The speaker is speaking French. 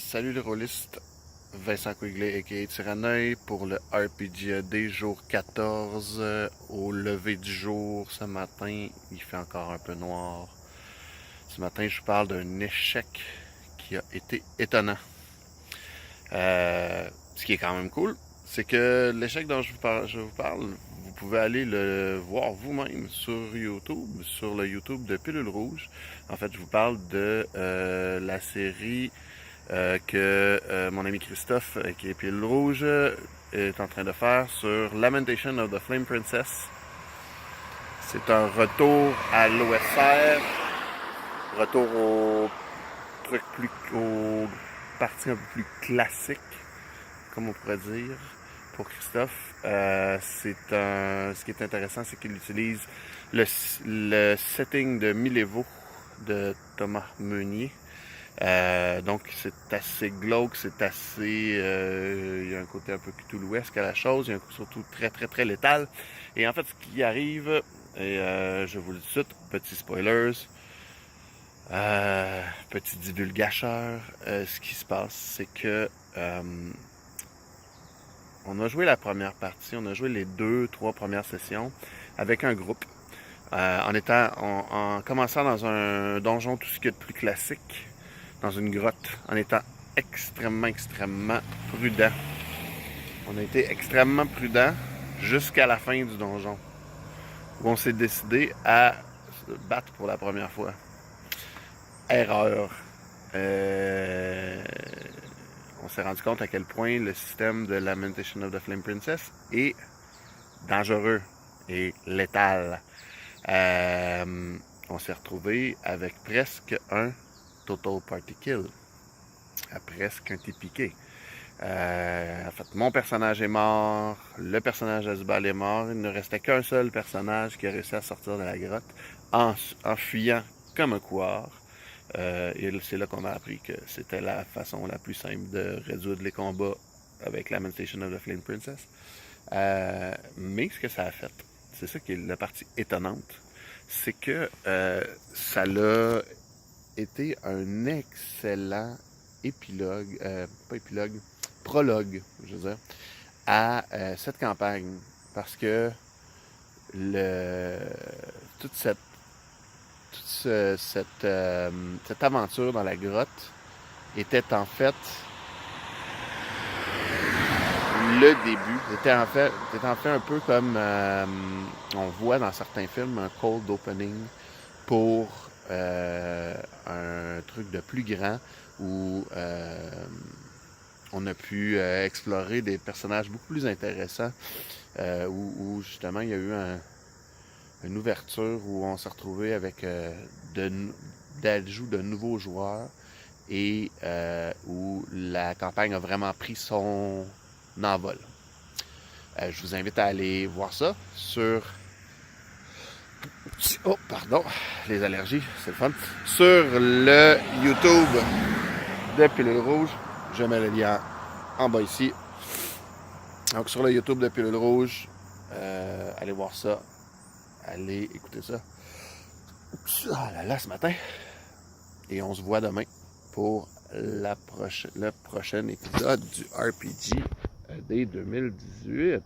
Salut les rôlistes, Vincent Quigley aka Tyrannoy pour le RPGAD jour 14 au lever du jour. Ce matin, il fait encore un peu noir. Ce matin, je vous parle d'un échec qui a été étonnant. Ce qui est quand même cool, c'est que l'échec dont je vous parle, vous pouvez aller le voir vous-même sur YouTube, sur le YouTube de Pilule Rouge. En fait, je vous parle de la série que mon ami Christophe, qui est Pilule Rouge, est en train de faire sur Lamentation of the Flame Princess. C'est un retour à l'OSR, retour au truc aux parties un peu plus classiques, comme on pourrait dire, pour Christophe. Ce qui est intéressant, c'est qu'il utilise le setting de Milevo de Thomas Meunier. Donc c'est assez glauque, c'est assez... il y a un côté un peu cthulhuesque à la chose, il y a un côté surtout très très très létal. Et en fait, ce qui arrive, et je vous le dis tout de suite, petits spoilers, petit divulgacheur, ce qui se passe, c'est que on a joué la première partie, on a joué les 2-3 premières sessions avec un groupe, en commençant dans un donjon tout ce qu'il y a de plus classique, dans une grotte, en étant extrêmement prudent. On a été extrêmement prudent jusqu'à la fin du donjon, où on s'est décidé à se battre pour la première fois. Erreur. On s'est rendu compte à quel point le système de Lamentation of the Flame Princess est dangereux et létal. On s'est retrouvé avec presque un Total Party Kill. Presque un piqué. En fait, mon personnage est mort, le personnage d'Azubal est mort, il ne restait qu'un seul personnage qui a réussi à sortir de la grotte en fuyant comme un couard. Et c'est là qu'on a appris que c'était la façon la plus simple de résoudre les combats avec Lamentation of the Flame Princess. Mais ce que ça a fait, c'est ça qui est la partie étonnante, c'est que ça l'a été un excellent prologue, je veux dire, à cette campagne. Parce que toute cette aventure dans la grotte était en fait le début. C'était en fait un peu comme on voit dans certains films, un cold opening pour un truc de plus grand où on a pu explorer des personnages beaucoup plus intéressants, où justement il y a eu une ouverture où on s'est retrouvé avec d'ajout de nouveaux joueurs et où la campagne a vraiment pris son envol. Je vous invite à aller voir ça sur... Oh, pardon, les allergies, c'est le fun. Sur le YouTube de Pilule Rouge. Je mets le lien en bas ici. Donc sur le YouTube de Pilule Rouge, allez voir ça. Allez écouter ça. Ah là là, ce matin. Et on se voit demain pour le prochain épisode du RPG dès 2018.